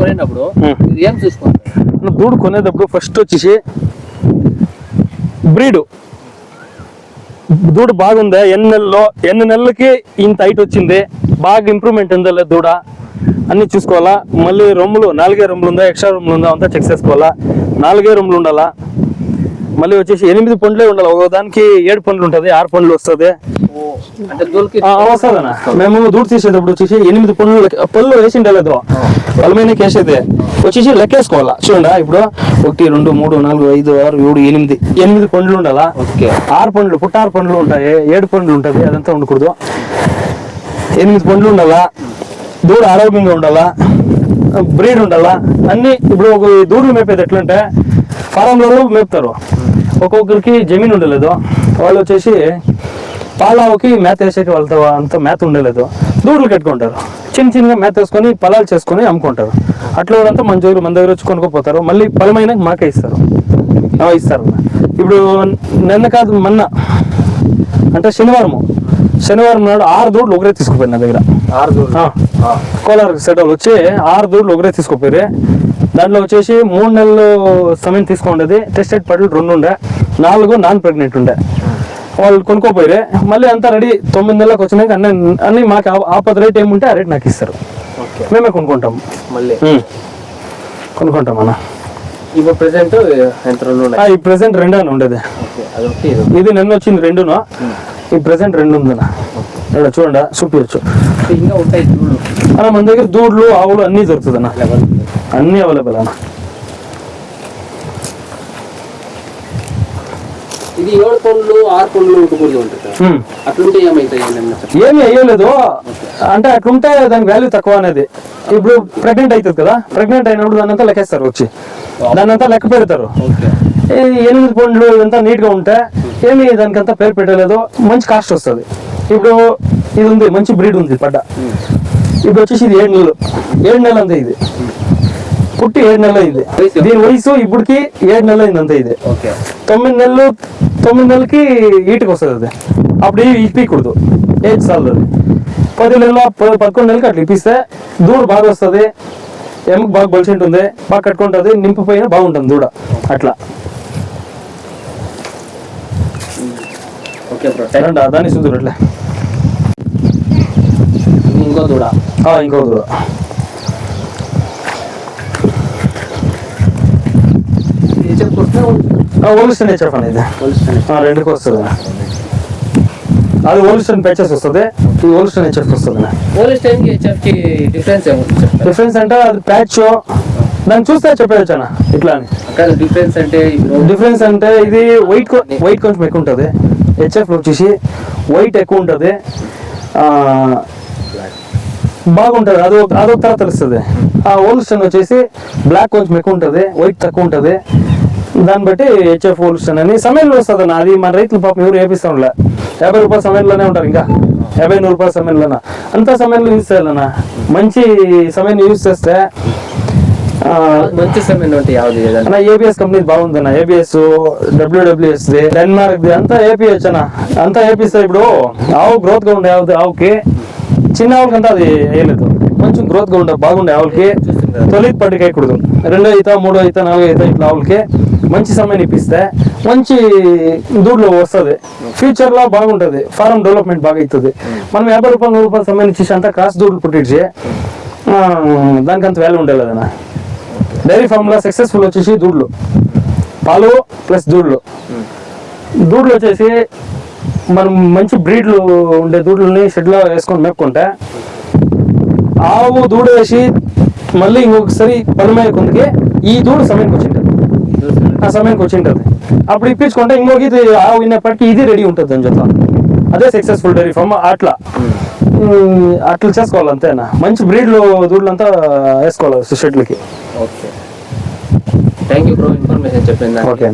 కొనేటప్పుడు ఏం చూసుకోవాలి? దూడు కొనేటప్పుడు ఫస్ట్ వచ్చేసి బ్రీడ్, దూడ బాగుందా, ఎన్ని నెలలకి ఇంత హైట్ వచ్చింది, బాగా ఇంప్రూవ్మెంట్ ఉందా లేదు దూడ అన్ని చూసుకోవాలా. మళ్ళీ రొమ్ములు 4 రొమ్ములు ఉందా, ఎక్స్ట్రా రొమ్ములు ఉందా అంతా చెక్ చేసుకోవాలా. 4 రొమ్ములు ఉండాలా. మళ్ళీ వచ్చేసి 8 పండ్లే ఉండాలి. ఒక దానికి 7 పండ్లు ఉంటుంది, 6 పండ్లు వస్తుంది. వస్తుందన్న. మేము దూడు తీసేటప్పుడు వచ్చేసి 8 పళ్ళు వేసిండే లేదు, పళ్ళమైన వేసేది వచ్చేసి లెక్కేసుకోవాలా. చూడండి ఇప్పుడు 1 2 3 4 5 6 7 8 పండ్లు ఉండాలా. 6 పండ్లు పుట్టారు పండ్లు ఉంటాయి, 7 పండ్లు ఉంటుంది, అదంతా ఉండకూడదు. 8 పండ్లు ఉండాలా. దూడ ఆరోగ్యంగా ఉండాలా, బ్రీడ్ ఉండాలా అన్ని. ఇప్పుడు ఒక దూడలు మేపేది ఎట్లంటే ఫారంలో మేపుతారు, ఒక్కొక్కరికి జమీన్ ఉండలేదు, వాళ్ళు వచ్చేసి పాలావుకి మేత వేసేకి వాళ్ళతో అంత మేత ఉండలేదు, దూడలు కట్టుకుంటారు. చిన్నగా మేత వేసుకొని పొలాలు చేసుకొని అమ్ముకుంటారు. అట్లా అంతా మన దగ్గర వచ్చి కొనుక్కోపోతారు. మళ్ళీ పొలమైన మాకే ఇస్తారు. ఇప్పుడు నిన్న కాదు మొన్న అంటే శనివారం నాడు 6 దూడలు ఒకరే తీసుకుపోయారు నా దగ్గర. 6 దూడలు కోలార్ సెటల్ వచ్చి 6 దూడలు ఒకరే తీసుకుపోయారు. దాంట్లో వచ్చేసి 3 నెలలు సమయం తీసుకుండేది, టెస్టెడ్ పడ్లు 2 ఉండే, 4 నాన్ ప్రెగ్నెంట్ ఉండే. వాళ్ళు కొనుక్కోపోయారు. మళ్ళీ అంతా రెడీ 9 నెలలకు వచ్చినాక అన్ని మాకు ఆపద రేట్ ఏముంటే ఆ రేట్ నాకు ఇస్తారు, మేమే కొనుక్కుంటాం. మళ్ళీ కొనుక్కుంటాం అన్న. ఇప్పుడు ప్రెసెంట్ ఈ ప్రెసెంట్ 2 అని ఉండేది. ఇది నిన్న వచ్చింది 2. ఈ ప్రెసెంట్ 2 ఉందన్న. చూడండి చూపించచ్చు. ఇంకా ఉంటాయి అన్న మన దగ్గర దూడ్లు ఆవులు అన్ని దొరుకుతుంది అన్న, అన్ని అవైలబుల్ అన్న. ఇది 7 పండ్లు 6 పండ్లు ఉండకూడదు ఉంటుంది, అట్లుంటే ఏమైతాయి? ఏమి అయ్యలేదు అంటే అట్లుంటే దాని వాల్యూ తక్కువ అనేది. ఇప్పుడు ప్రెగ్నెంట్ అవుతుంది కదా, ప్రెగ్నెంట్ అయినప్పుడు దాని అంతా లెక్కేస్తారు, వచ్చి దాని అంతా లెక్క పెడతారు. 8 పండ్లు ఇదంతా నీట్ గా ఉంటే ఏమి దానికంతా పేరు పెట్టలేదు, మంచి కాస్ట్ వస్తుంది. ఇప్పుడు ఇది ఉంది, మంచి బ్రీడ్ ఉంది పడ్డ. ఇప్పుడు వచ్చేసి ఇది 7 నెలలు అంతే. ఇది పుట్టి 7 నెలలు అయింది. దీని వయసు ఇప్పటికి 7 నెలలు అయింది అంతే. ఇది 9 నెలలకి ఈటికి వస్తుంది. అది అప్పుడు ఇప్పకూడదు, ఏజ్ చాలు. అది 10 నెలల 11 నెలలకి అట్లా ఇప్పిస్తే దూడ బాగా వస్తుంది, ఎముక బాగా బలిసి ఉంటుంది, బాగా కట్టుకుంటుంది, నింపిపోయినా బాగుంటుంది దూడ. అట్లా దాన్ని చూద్దరు అట్లా. ఇంకో దూడ ఓల్స్టన్ హెచ్ఎఫ్ అనేది 2కి వస్తుంది. అది ఓల్స్టన్ పెచెస్ వస్తుంది, ఇది ఓల్స్టన్ హెచ్ఎఫ్ వస్తుంది. డిఫరెన్స్ అంటే అది ప్యాచ్ దాన్ని చూస్తే చెప్పేయచ్చు అన్న. ఇట్లా అని డిఫరెన్స్ అంటే ఇది వైట్ కొంచెం ఎక్కువ ఉంటుంది. హెచ్ఎఫ్ వచ్చేసి వైట్ ఎక్కువ ఉంటుంది, బాగుంటుంది. అదొక తర్వాత తెలుస్తుంది. ఆ ఓల్స్టన్ వచ్చేసి బ్లాక్ కొంచెం ఎక్కువ ఉంటుంది, వైట్ తక్కువ ఉంటుంది. దాన్ని బట్టి హెచ్ఎఫ్ ఓల్స్టన్ అని సమయంలో వస్తుంది అన్న. అది మన రైతులు పాపం ఎవరు వేపిస్తా ఉండలే. 50 రూపాయల సమయంలోనే ఉంటారు, ఇంకా 50-100 రూపాయల సమయంలోనా. అంత సమయంలో యూజ్ చేయాలన్నా. మంచి సమయం యూజ్ చేస్తే మంచి సమయం అన్న. ఏబిఎస్ కంపెనీ బాగుందన్న. ఏబిఎస్, డబ్ల్యూడబ్ల్యూఎస్, డెన్మార్క్ అంతా ఏపీఎస్ అన్న. అంతా ఏపీస్. ఇప్పుడు ఆవు గ్రోత్ గా ఉండే ఆవుకి, చిన్న ఆవులకి అంతా అది వేయలేదు. కొంచెం గ్రోత్ గా ఉండే బాగుండే ఆవులకి తొలిది పట్టుకేయకూడదు. 2 ఈత 3 ఈత 4 ఈత ఇట్లా ఆవులకి మంచి సమయం ఇప్పిస్తే మంచి దూడ్లు వస్తుంది. ఫ్యూచర్ లో బాగుంటది, ఫారం డెవలప్మెంట్ బాగా అవుతుంది. మనం 50 రూపాయలు 100 రూపాయల సమయం ఇచ్చేసి అంతా క్రాస్ దూడ్లు పుట్టించి దానికి అంత వాల్యూ ఉండలేదన్న. డైరీ ఫామ్ లో సక్సెస్ఫుల్ వచ్చేసి దూడ్లు, పాలు ప్లస్ దూడ్లు వచ్చేసి మనం మంచి బ్రీడ్లు ఉండే దూడ్లని షెడ్లో వేసుకొని మేపుకుంటే ఆవు దూడ వేసి మళ్ళీ ఇంకొకసారి పనిమయ్యే కొందుకే ఈ దూడ సమయానికి వచ్చింటది, ఆ సమయానికి వచ్చింటది. అప్పుడు ఇప్పించుకుంటే ఇంకొక ఇది ఆవు విన్నప్పటికీ ఇది రెడీ ఉంటుంది అని చెప్తా. అదే సక్సెస్ఫుల్ డైరీ ఫామ్. అట్లా చేసుకోవాలి అంతేనా. మంచి బ్రీడ్లు దూడలంతా వేసుకోవాలి షెడ్లకి. Okay, thank you bro, information చెప్పింది. ఓకే.